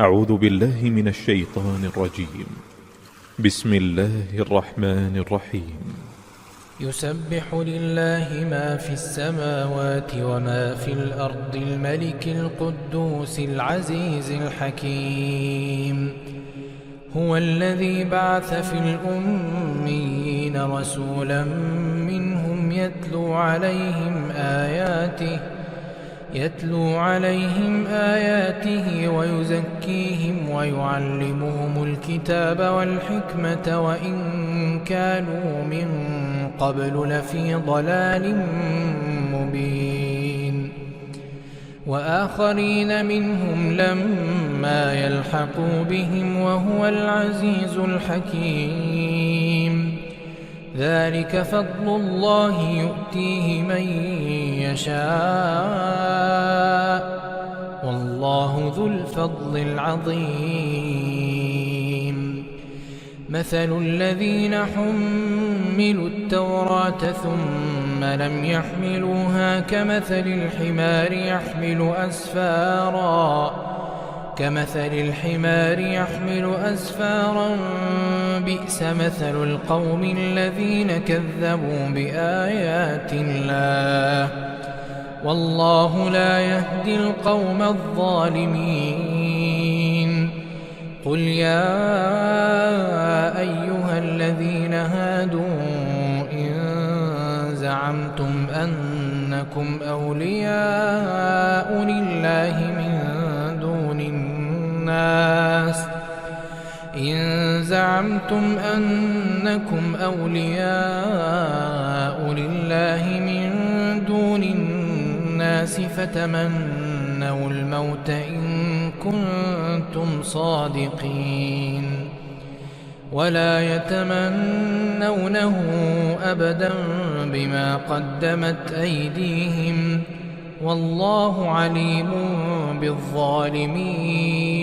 أعوذ بالله من الشيطان الرجيم. بسم الله الرحمن الرحيم. يسبح لله ما في السماوات وما في الأرض الملك القدوس العزيز الحكيم. هو الذي بعث في الأميين رسولا منهم يتلو عليهم آياته ويزكيهم ويعلمهم الكتاب والحكمة وإن كانوا من قبل لفي ضلال مبين. وآخرين منهم لما يلحقوا بهم وهو العزيز الحكيم. ذلك فضل الله يؤتيه من يشاء والله ذو الفضل العظيم. مثل الذين حملوا التوراة ثم لم يحملوها كمثل الحمار يحمل أسفارا بئس مثل القوم الذين كذبوا بآيات الله والله لا يهدي القوم الظالمين. قل يا أيها الذين هادوا إن زعمتم أنكم أولياء لله من دون الناس فتمنوا الموت إن كنتم صادقين ولا يتمنونه أبدا بما قدمت أيديهم والله عليم بالظالمين.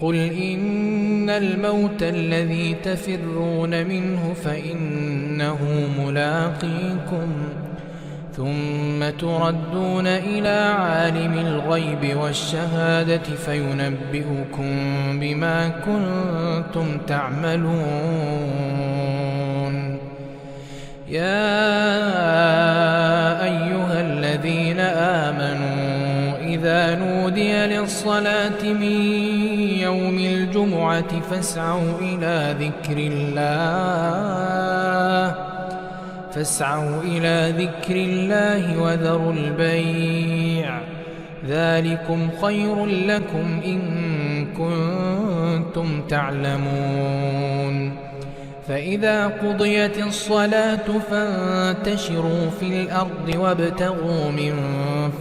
قل إن الموت الذي تفرون منه فإنه ملاقيكم ثم تردون إلى عالم الغيب والشهادة فينبئكم بما كنتم تعملون. يا أيها الذين آمنوا إذا نودي للصلاة من يوم الجمعة فاسعوا إلى ذكر الله وذروا البيع ذلكم خير لكم إن كنتم تعلمون. فإذا قضيت الصلاة فانتشروا في الأرض وابتغوا من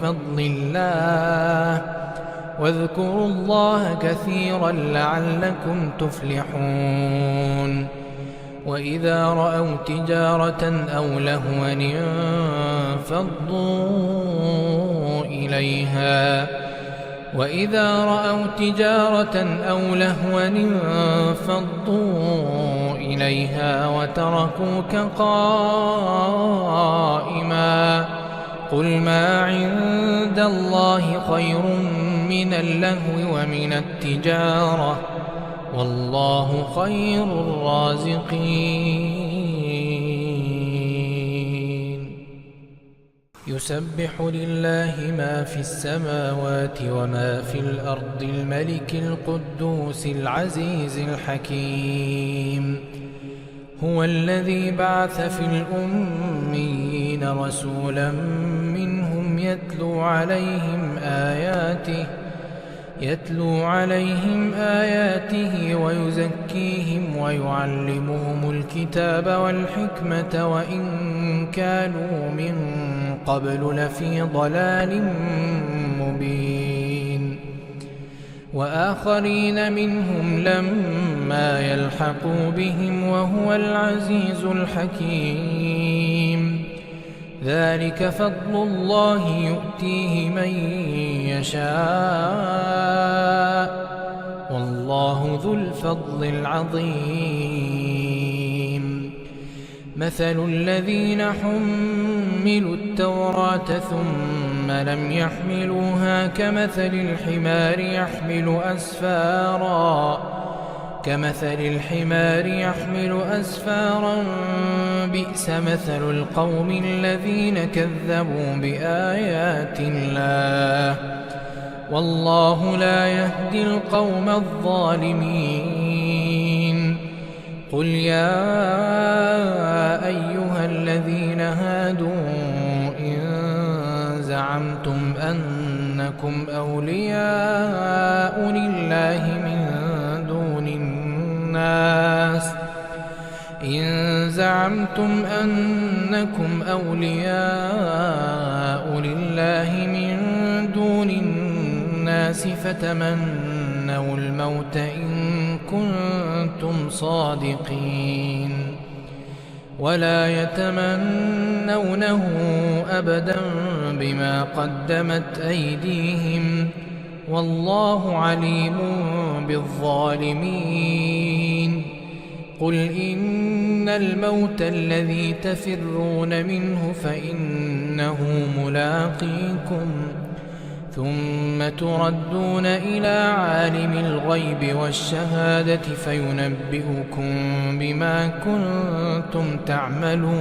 فضل الله واذكروا الله كثيرا لعلكم تفلحون. وإذا رأوا تجارة أو لهوا انفضوا إليها وتركوك قائما. قل ما عند الله خير من اللهو ومن التجارة والله خير الرازقين. يسبح لله ما في السماوات وما في الأرض الملك القدوس العزيز الحكيم. هو الذي بعث في الأميين رسولا منهم يتلو عليهم آياته ويزكيهم ويعلمهم الكتاب والحكمة وإن كانوا من قبل لفي ضلال مبين. وآخرين منهم لما يلحقوا بهم وهو العزيز الحكيم. ذلك فضل الله يؤتيه من يشاء والله ذو الفضل العظيم. مثل الذين حملوا حملوا التوراة ثم لم يحملوها كمثل الحمار يحمل أسفارا بئس مثل القوم الذين كذبوا بآيات الله والله لا يهدي القوم الظالمين. قل يا أيها الذين هادوا إن زعمتم أنكم أولياء لله من دون الناس فتمنوا الموت إن كنتم صادقين ولا يتمنونه أبدا بما قدمت أيديهم والله عليم بالظالمين. قل إن الموت الذي تفرون منه فإنه ملاقيكم ثم تردون إلى عالم الغيب والشهادة فينبئكم بما كنتم تعملون.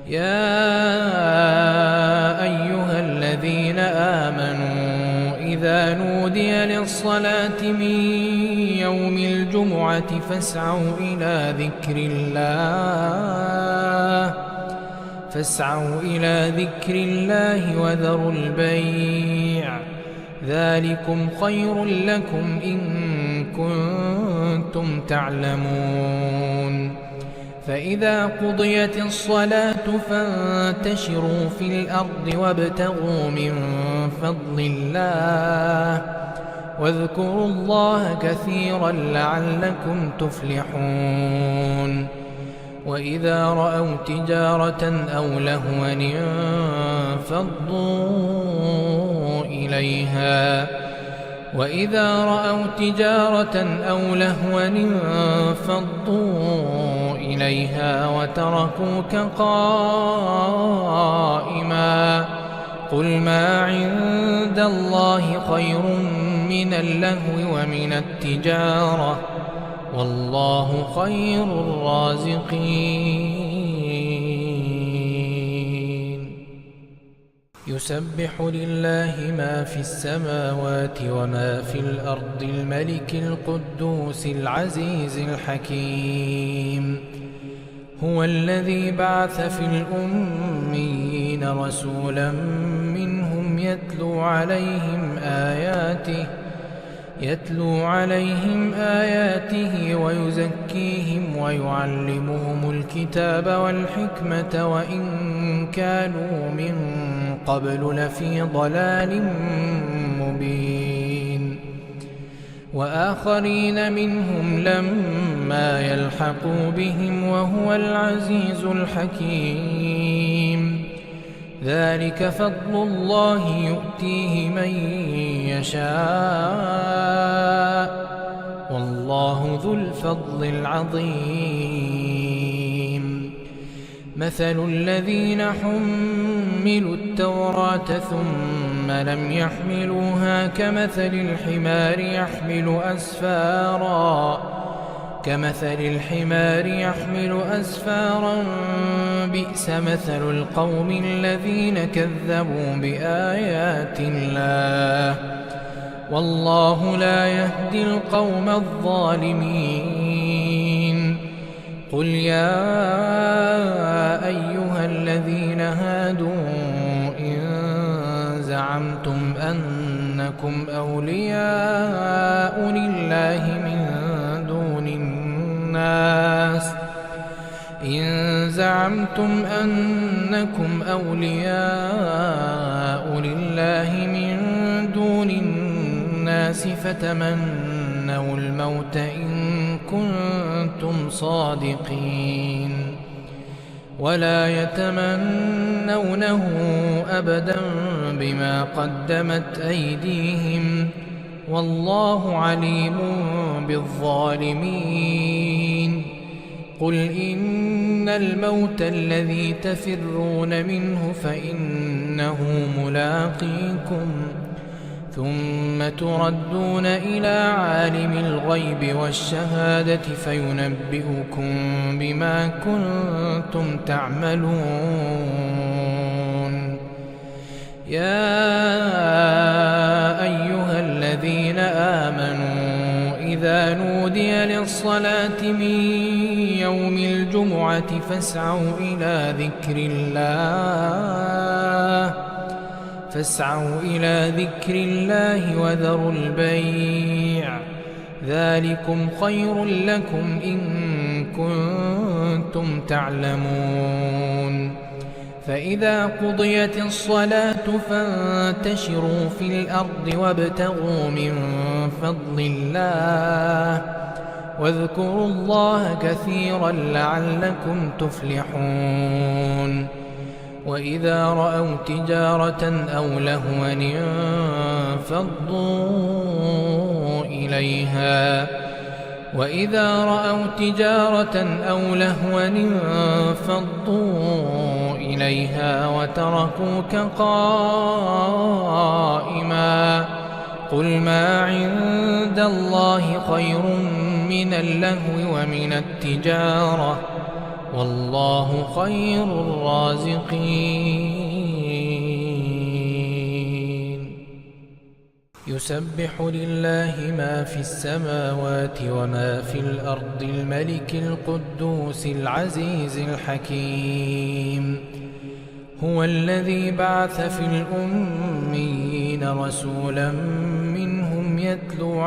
يا أيها الذين آمنوا إذا نودي للصلاة من يوم الجمعة فاسعوا إلى ذكر الله وذروا البيع ذلكم خير لكم إن كنتم تعلمون. فإذا قضيت الصلاة فانتشروا في الأرض وابتغوا من فضل الله واذكروا الله كثيرا لعلكم تفلحون. وإذا رأوا تجارة أو لهوا انفضوا إليها وتركوك قائما. قل ما عند الله خير من اللهو ومن التجارة والله خير الرازقين. يسبح لله ما في السماوات وما في الأرض الملك القدوس العزيز الحكيم. هو الذي بعث في الأميين رسولا منهم يتلو عليهم آياته ويزكيهم ويعلمهم الكتاب والحكمة وإن كانوا من قبل لفي ضلال مبين. وآخرين منهم لما يلحقوا بهم وهو العزيز الحكيم. ذلك فضل الله يؤتيه من يشاء والله ذو الفضل العظيم. مثل الذين حملوا التوراة ثم لم يحملوها كمثل الحمار يحمل أسفارا بئس مثل القوم الذين كذبوا بآيات الله والله لا يهدي القوم الظالمين. قل يا أيها الذين هادوا إن زعمتم أنكم أولياء لله من دون الناس فتمنوا الموت إن كنتم صادقين ولا يتمنونه أبدا بما قدمت أيديهم والله عليم بالظالمين. قل إن إن الموت الذي تفرون منه فإنه ملاقيكم ثم تردون إلى عالم الغيب والشهادة فينبئكم بما كنتم تعملون. يا أيها الذين آمنوا إذا نودي للصلاة من يوم الجمعة فاسعوا إلى ذكر الله وذروا البيع ذلكم خير لكم إن كنتم تعلمون. فإذا قضيت الصلاة فانتشروا في الأرض وابتغوا من فضل الله واذكروا الله كثيرا لعلكم تفلحون. وإذا رأوا تجارة أو لهوا انفضوا إليها وتركوك قائما قل ما عند الله خير من اللهو ومن التجارة والله خير الرازقين. يسبح لله ما في السماوات وما في الأرض الملك القدوس العزيز الحكيم. هو الذي بعث في الأميين رسولا منهم يتلو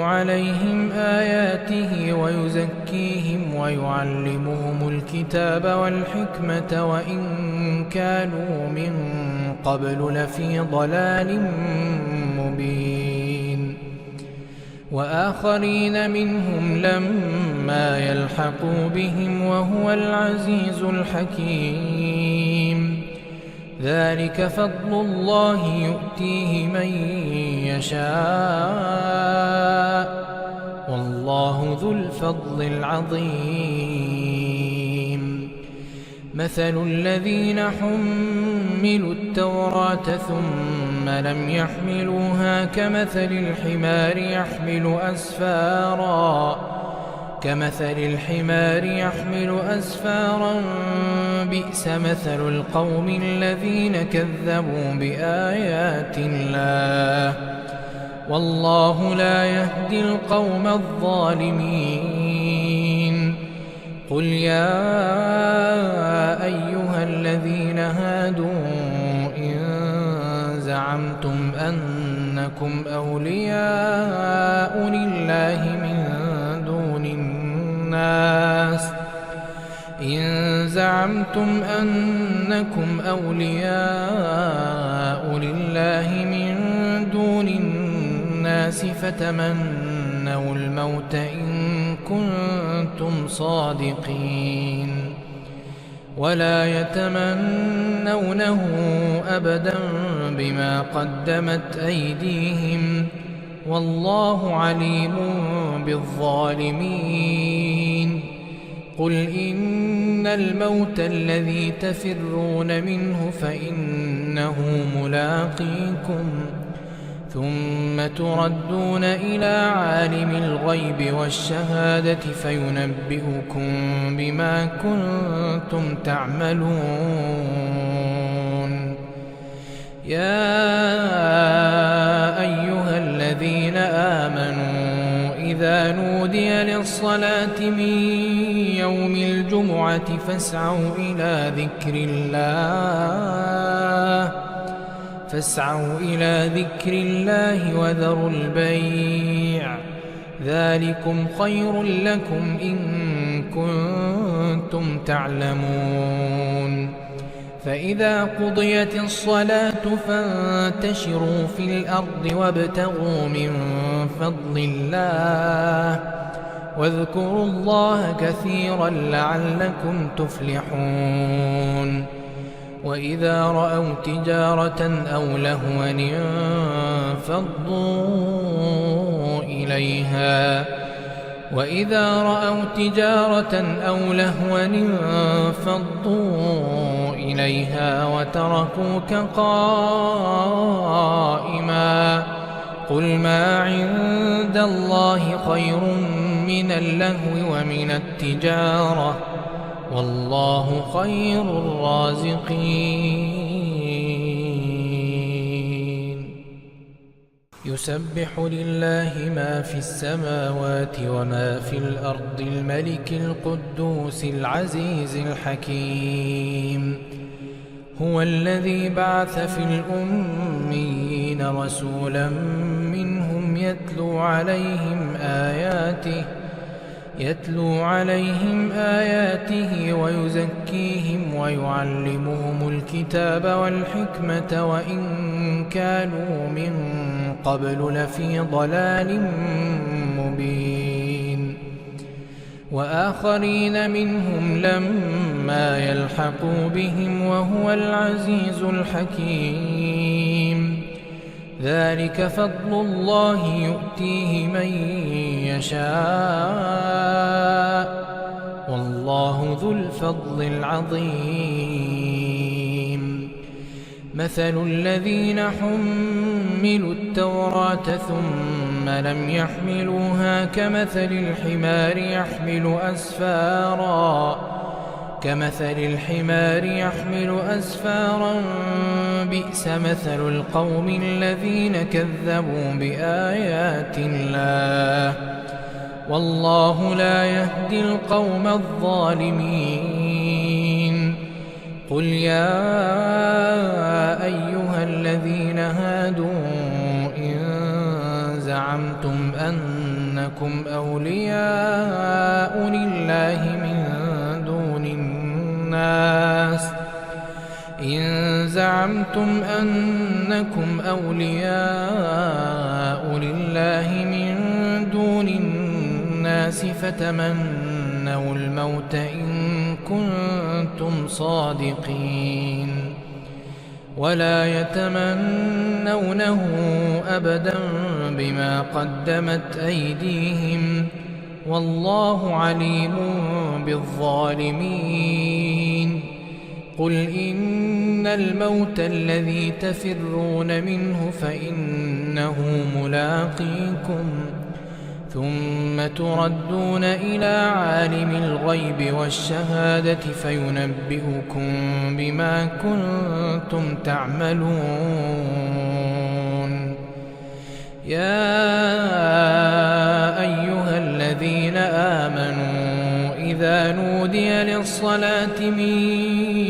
عليهم آياته ويزكيهم ويعلمهم الكتاب والحكمة وإن كانوا من قبل لفي ضلال مبين. وآخرين منهم لما يلحقوا بهم وهو العزيز الحكيم. ذلك فضل الله يؤتيه من يشاء والله ذو الفضل العظيم. مثل الذين حملوا التوراة ثم لم يحملوها كمثل الحمار يحمل أسفارا بئس مثل القوم الذين كذبوا بآيات الله والله لا يهدي القوم الظالمين. قل يا أيها الذين هادوا إن زعمتم أنكم أولياء لله من دون الناس فتمنوا الموت إن كنتم صادقين ولا يتمنونه أبدا بما قدمت أيديهم والله عليم بالظالمين. قل إن الموت الذي تفرون منه فإنه ملاقيكم ثم تردون إلى عالم الغيب والشهادة فينبئكم بما كنتم تعملون. يا أيها الذين آمنوا إذا نودي للصلاة من يوم الجمعة فاسعوا إلى ذكر الله وذروا البيع ذلكم خير لكم إن كنتم تعلمون. فإذا قضيت الصلاة فانتشروا في الأرض وابتغوا من فضل الله واذكروا الله كثيرا لعلكم تفلحون. وإذا رأوا تجارة أو لهوا انفضوا وإذا رأوا تجارة أو لهوا انفضوا إليها وتركوك قائما قل ما عند الله خير من اللهو ومن التجارة والله خير الرازقين. يسبح لله ما في السماوات وما في الأرض الملك القدوس العزيز الحكيم. هو الذي بعث في الأميين رسولا منهم يتلو عليهم آياته ويزكيهم ويعلمهم الكتاب والحكمة وإن كانوا من قبل لفي ضلال مبين. وآخرين منهم لما يلحقوا بهم وهو العزيز الحكيم. ذلك فضل الله يؤتيه من يشاء والله ذو الفضل العظيم. مثل الذين حملوا التوراة ثم لم يحملوها كمثل الحمار يحمل أسفارا بئس مثل القوم الذين كذبوا بآيات الله والله لا يهدي القوم الظالمين. قل يا أيها الذين هادوا إن زعمتم أنكم أولياء لله من دون الناس فتمنوا الموت إن كنتم صادقين ولا يتمنونه أبدا بما قدمت أيديهم والله عليم بالظالمين. قل إن الموت الذي تفرون منه فإنه ملاقيكم ثم تردون إلى عالم الغيب والشهادة فينبئكم بما كنتم تعملون. يا أيها الذين آمنوا إذا نودي للصلاة من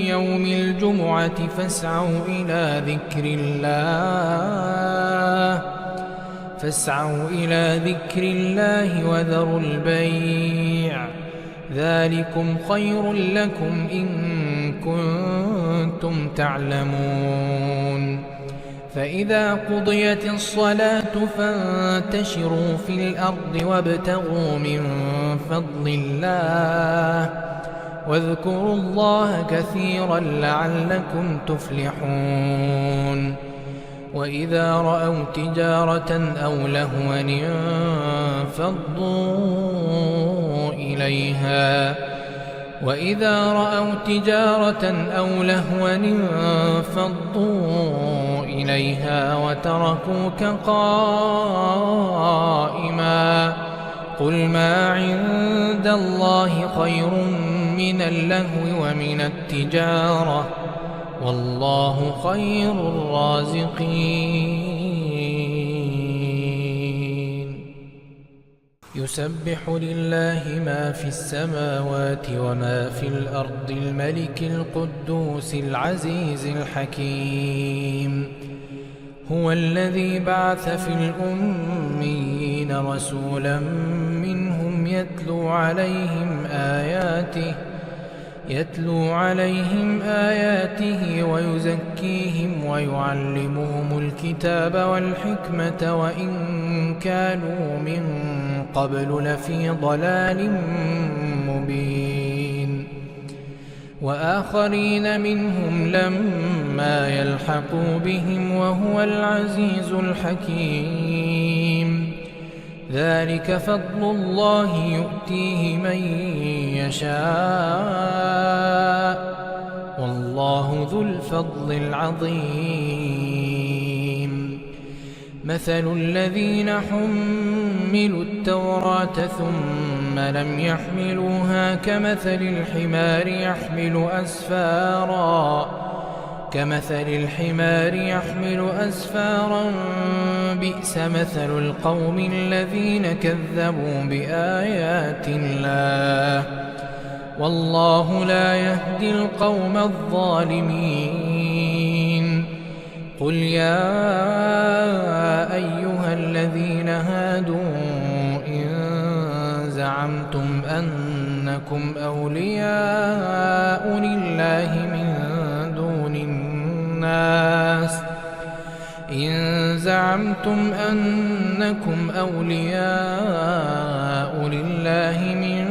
يوم الجمعة فاسعوا إلى ذكر الله وذروا البيع ذلكم خير لكم إن كنتم تعلمون. فإذا قضيت الصلاة فانتشروا في الأرض وابتغوا من فضل الله واذكروا الله كثيرا لعلكم تفلحون. وإذا رأوا تجارة أو لهوا انفضوا إليها وتركوك قائما قل ما عند الله خير من اللهو ومن التجارة والله خير الرازقين. يسبح لله ما في السماوات وما في الأرض الملك القدوس العزيز الحكيم. هو الذي بعث في الأميين رسولا منهم يتلو عليهم آياته ويزكيهم ويعلمهم الكتاب والحكمة وإن كانوا من قبل لفي ضلال مبين. وآخرين منهم لما يلحقوا بهم وهو العزيز الحكيم. ذلك فضل الله يؤتيه من يشاء والله ذو الفضل العظيم مثل الذين حملوا التوراة ثم لم يحملوها كمثل الحمار يحمل أسفارا بئس مثل القوم الذين كذبوا بآيات الله والله لا يهدي القوم الظالمين قل يا أيها الذين هادوا إن زعمتم أنكم أولياء لله من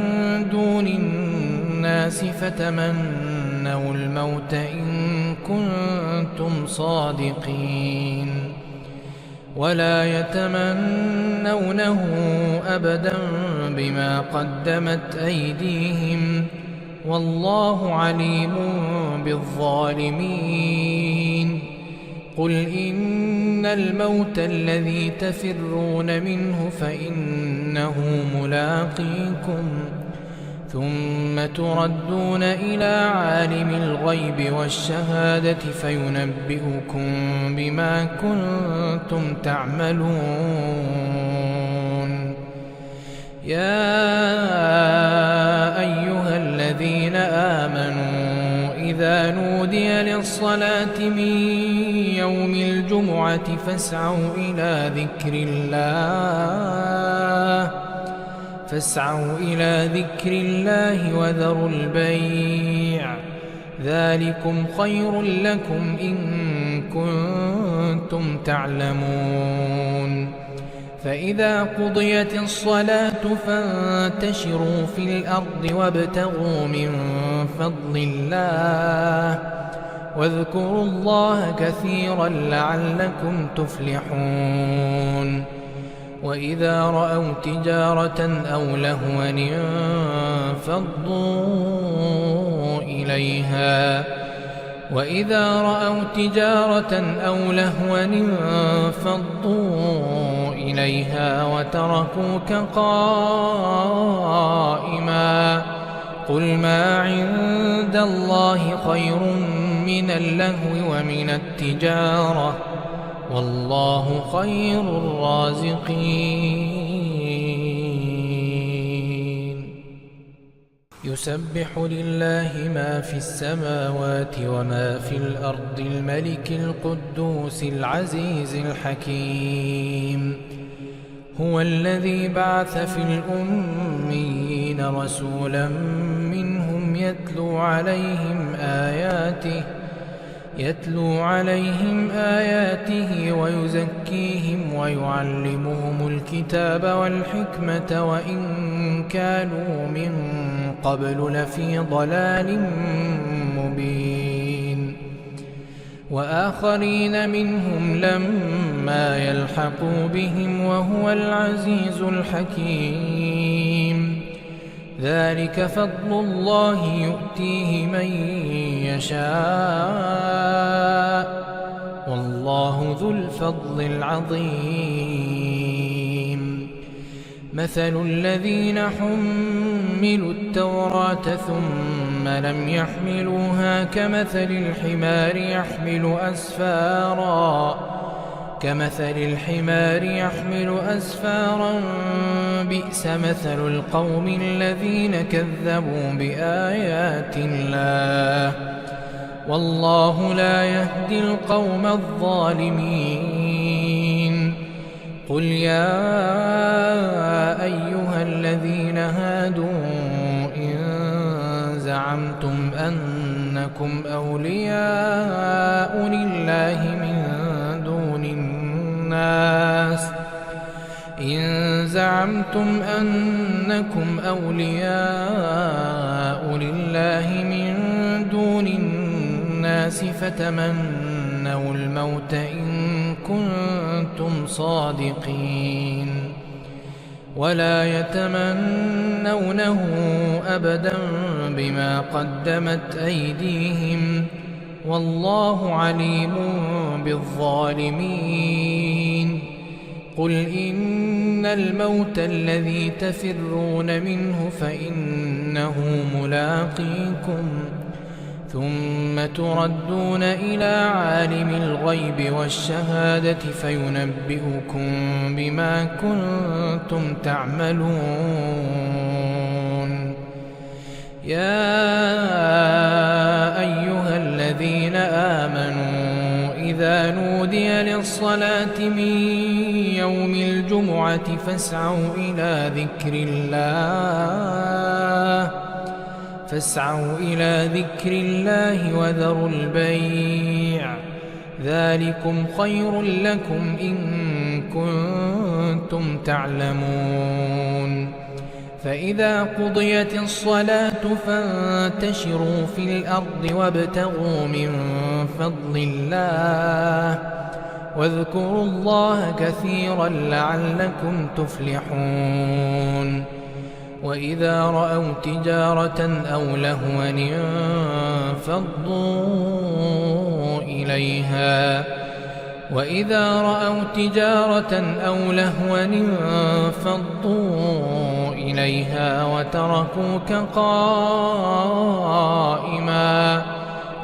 دون الناس فتمنوا الموت إن كنتم صادقين ولا يتمنونه أبدا بما قدمت أيديهم والله عليم بالظالمين قل إن الموت الذي تفرون منه فإنه ملاقيكم ثم تردون إلى عالم الغيب والشهادة فينبئكم بما كنتم تعملون يا أيها الذين آمنوا إذا نودي للصلاة من يوم الجمعة فاسعوا إلى ذكر الله وذروا البيع ذلكم خير لكم إن كنتم تعلمون فإذا قضيت الصلاة فانتشروا في الأرض وابتغوا من فضل الله واذكروا الله كثيرا لعلكم تفلحون وإذا رأوا تجارة أو لهوا انفضوا إليها وتركوك قائما قل ما عند الله خير من اللهو ومن التجارة والله خير الرازقين يسبح لله ما في السماوات وما في الأرض الملك القدوس العزيز الحكيم هو الذي بعث في الأميين رسولا منهم يتلو عليهم آياته ويزكيهم ويعلمهم الكتاب والحكمة وإن كانوا من قبل لفي ضلال مبين وآخرين منهم لما يلحقوا بهم وهو العزيز الحكيم ذلك فضل الله يؤتيه من يشاء والله ذو الفضل العظيم مثل الذين حملوا التوراة ثم لم يحملوها كمثل الحمار يحمل أسفارا بئس مثل القوم الذين كذبوا بآيات الله والله لا يهدي القوم الظالمين قل يا أيها الذين هادوا إن زعمتم أنكم أولياء لله من دون الناس فتمنوا الموت إن كنتم صادقين ولا يتمنونه أبدا بما قدمت أيديهم والله عليم بالظالمين. قل إن الموت الذي تفرون منه فإنه ملاقيكم ثم تردون إلى عالم الغيب والشهادة فينبئكم بما كنتم تعملون. يا أيها الذين آمنوا إذا نودي للصلاة من يوم الجمعة فاسعوا إلى ذكر الله وذروا البيع ذلكم خير لكم إن كنتم تعلمون. فإذا قضيت الصلاة فانتشروا في الأرض وابتغوا من فضل الله واذكروا الله كثيرا لعلكم تفلحون. وإذا رأوا تجارة أو لهوا انفضوا إليها وتركوك قائما.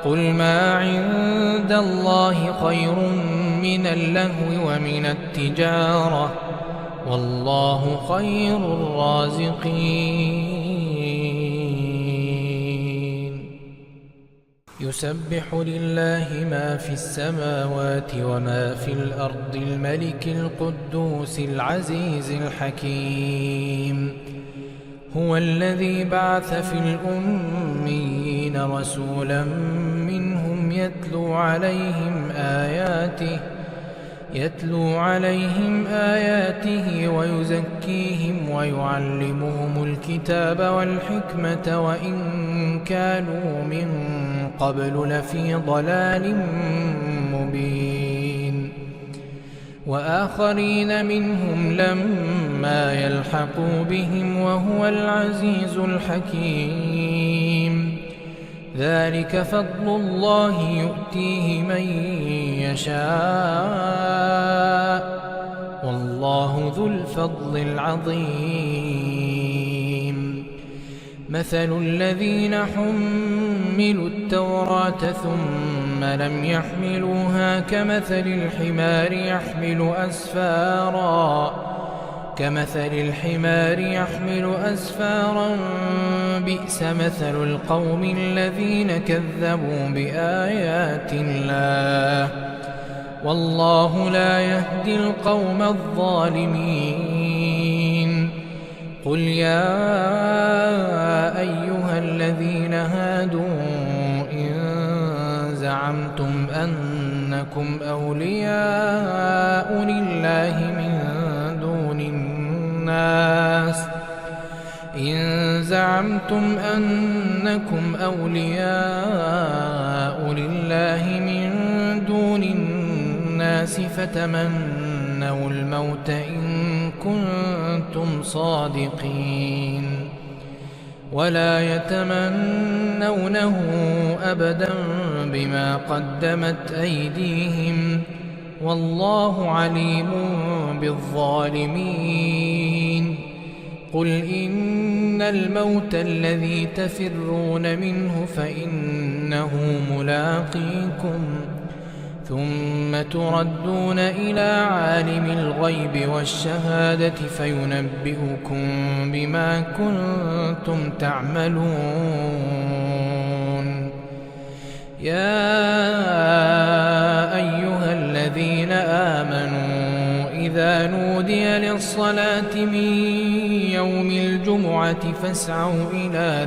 قل ما عند الله خير من اللهو ومن التجارة والله خير الرازقين. يسبح لله ما في السماوات وما في الأرض الملك القدوس العزيز الحكيم. هو الذي بعث في الأميين رسولا منهم يتلو عليهم آياته ويزكيهم ويعلمهم الكتاب والحكمة وإن كانوا من قبل لفي ضلال مبين. وآخرين منهم لما يلحقوا بهم وهو العزيز الحكيم. ذلك فضل الله يؤتيه من يشاء والله ذو الفضل العظيم. مثل الذين حملوا التوراة ثم لم يحملوها كمثل الحمار يحمل أسفارا بئس مثل القوم الذين كذبوا بآيات الله والله لا يهدي القوم الظالمين. قل يا أيها الذين هادوا إن زعمتم أنكم أولياء لله من دون الناس فتمنوا الموت إن كنتم صادقين ولا يتمنونه أبدا بما قدمت أيديهم والله عليم بالظالمين. قل إن الموت الذي تفرون منه فإنه ملاقيكم ثم تردون إلى عالم الغيب والشهادة فينبئكم بما كنتم تعملون. يا أيها الذين آمنوا إذا نودي للصلاة من يوم الجمعة فاسعوا إلى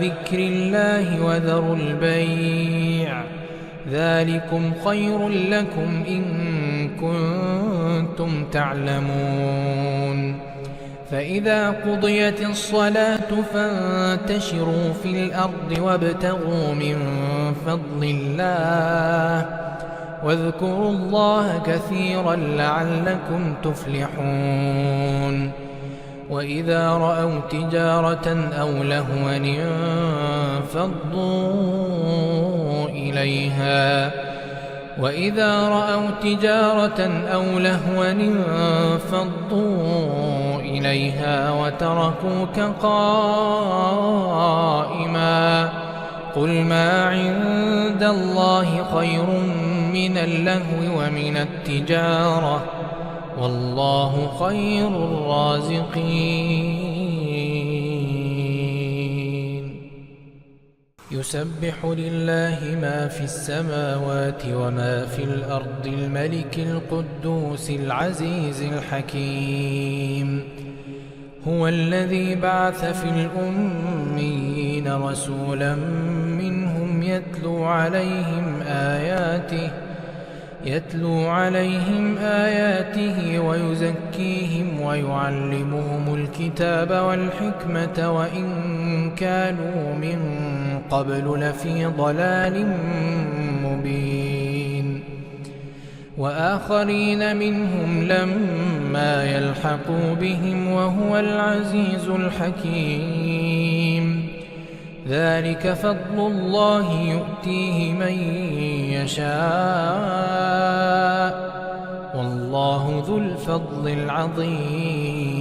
ذكر الله وذروا البيع ذلكم خير لكم إن كنتم تعلمون. فإذا قضيت الصلاة فانتشروا في الأرض وابتغوا من فضل الله واذكروا الله كثيرا لعلكم تفلحون. وإذا رأوا تجارة أو لهوا انفضوا إليها وتركوك قائما. قل ما عند الله خير من اللهو ومن التجارة، والله خير الرازقين. يسبح لله ما في السماوات وما في الأرض، الملك القدوس العزيز الحكيم. هو الذي بعث في الأميين رسولا منهم يتلو عليهم آياته ويزكيهم ويعلمهم الكتاب والحكمة وإن كانوا من قبل لفي ضلال مبين. وآخرين منهم لما يلحقوا بهم وهو العزيز الحكيم. ذلك فضل الله يؤتيه من يشاء، والله ذو الفضل العظيم.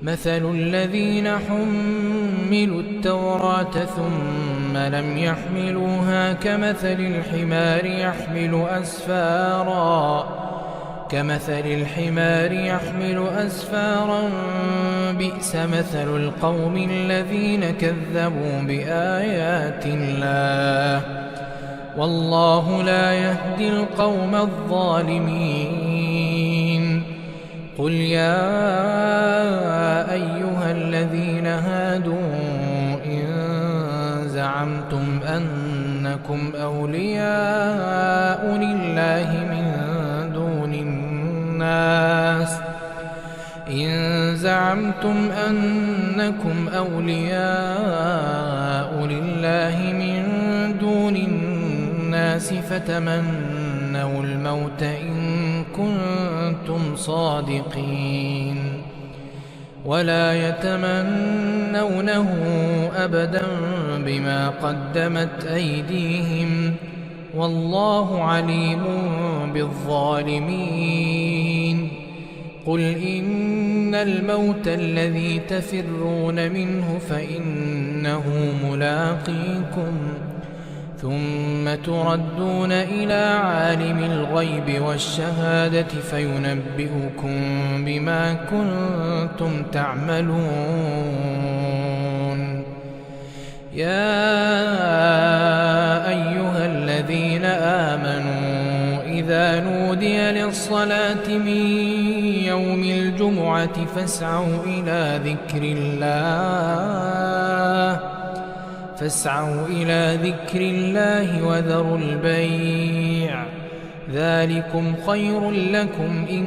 مثل الذين حملوا التوراة ثم لم يحملوها كمثل الحمار يحمل أسفارا بئس مثل القوم الذين كذبوا بآيات الله، والله لا يهدي القوم الظالمين. قل يا أيها الذين هادوا إن زعمتم أنكم أولياء لله من دون الناس فتمنوا الموت إن كنتم صادقين، ولا يتمنونه أبدا بما قدمت أيديهم، والله عليم بالظالمين. قل إن الموت الذي تفرون منه فإنه ملاقيكم، ثم تردون إلى عالم الغيب والشهادة فينبئكم بما كنتم تعملون. يا أيها الذين آمنوا إذا نودي للصلاة من يوم الجمعة فاسعوا إلى ذكر الله وذروا البيع، ذلكم خير لكم إن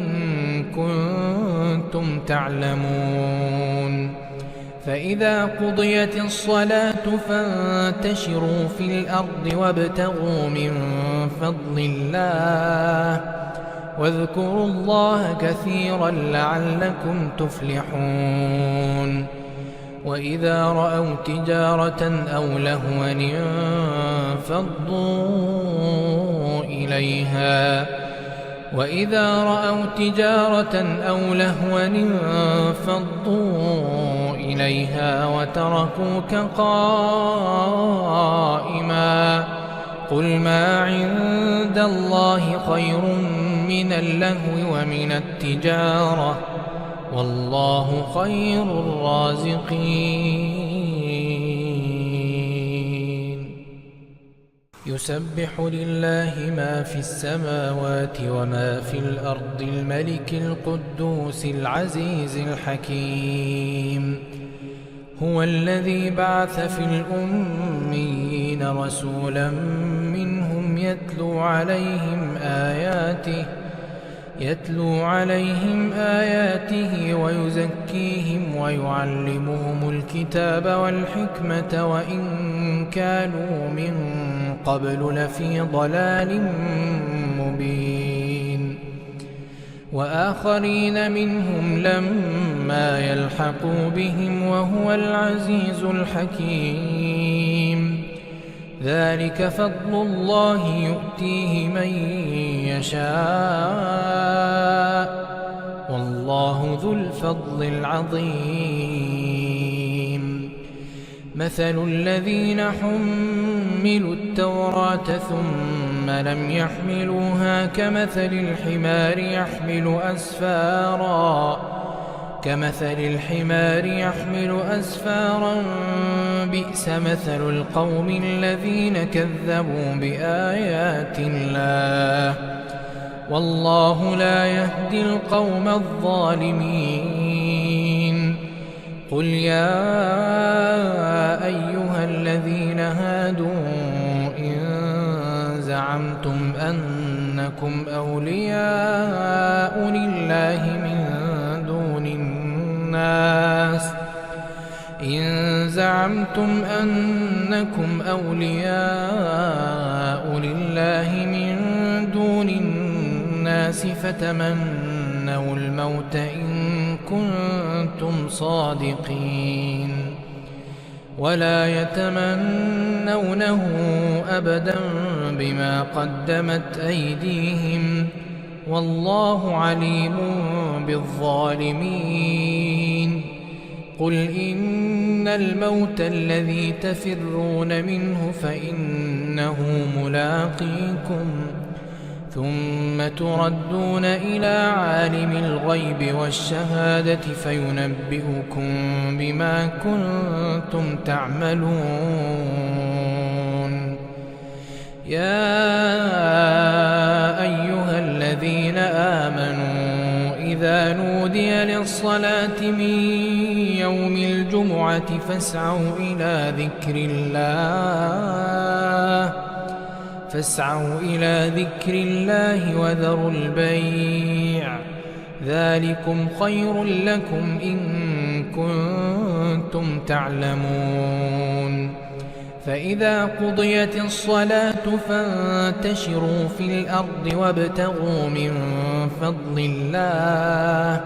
كنتم تعلمون. فإذا قضيت الصلاة فانتشروا في الأرض وابتغوا من فضل الله، واذكروا الله كثيرا لعلكم تفلحون. وإذا رأوا تجارة أو لهوا انفضوا إليها وتركوك قائما. قل ما عند الله خير من اللهو ومن التجارة، والله خير الرازقين. يسبح لله ما في السماوات وما في الأرض، الملك القدوس العزيز الحكيم. هو الذي بعث في الأميين رسولا منهم يتلو عليهم يتلو عليهم آياته ويزكيهم ويعلمهم الكتاب والحكمة وإن كانوا من قبل لفي ضلال مبين وآخرين منهم لما يلحقوا بهم وهو العزيز الحكيم ذلك فضل الله يؤتيه من يشاء والله ذو الفضل العظيم مثل الذين حملوا التوراة ثم لم يحملوها كمثل الحمار يحمل أسفارا بئس مثل القوم الذين كذبوا بآيات الله والله لا يهدي القوم الظالمين قل يا أيها الذين هادوا إن زعمتم أنكم أولياء لله من دون الناس فتمنوا الموت إن كنتم صادقين ولا يتمنونه أبدا بما قدمت أيديهم والله عليم بالظالمين قل إن الموت الذي تفرون منه فإنه ملاقيكم ثم تردون إلى عالم الغيب والشهادة فينبئكم بما كنتم تعملون يا أيها الذين آمنوا إذا نودي للصلاة من يوم الجمعة فاسعوا إلى ذكر الله وذروا البيع ذلكم خير لكم إن كنتم تعلمون فإذا قضيت الصلاة فانتشروا في الأرض وابتغوا من فضل الله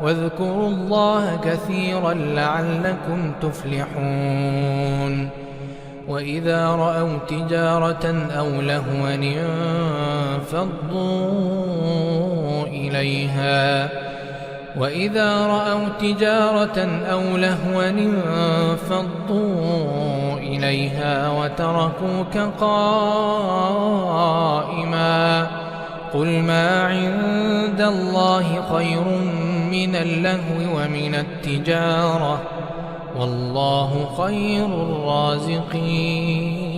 واذكروا الله كثيرا لعلكم تفلحون وإذا رأوا تجارة أو لهوا انفضوا إليها وتركوك قائما قل ما عند الله خير من اللهو ومن التجارة والله خير الرازقين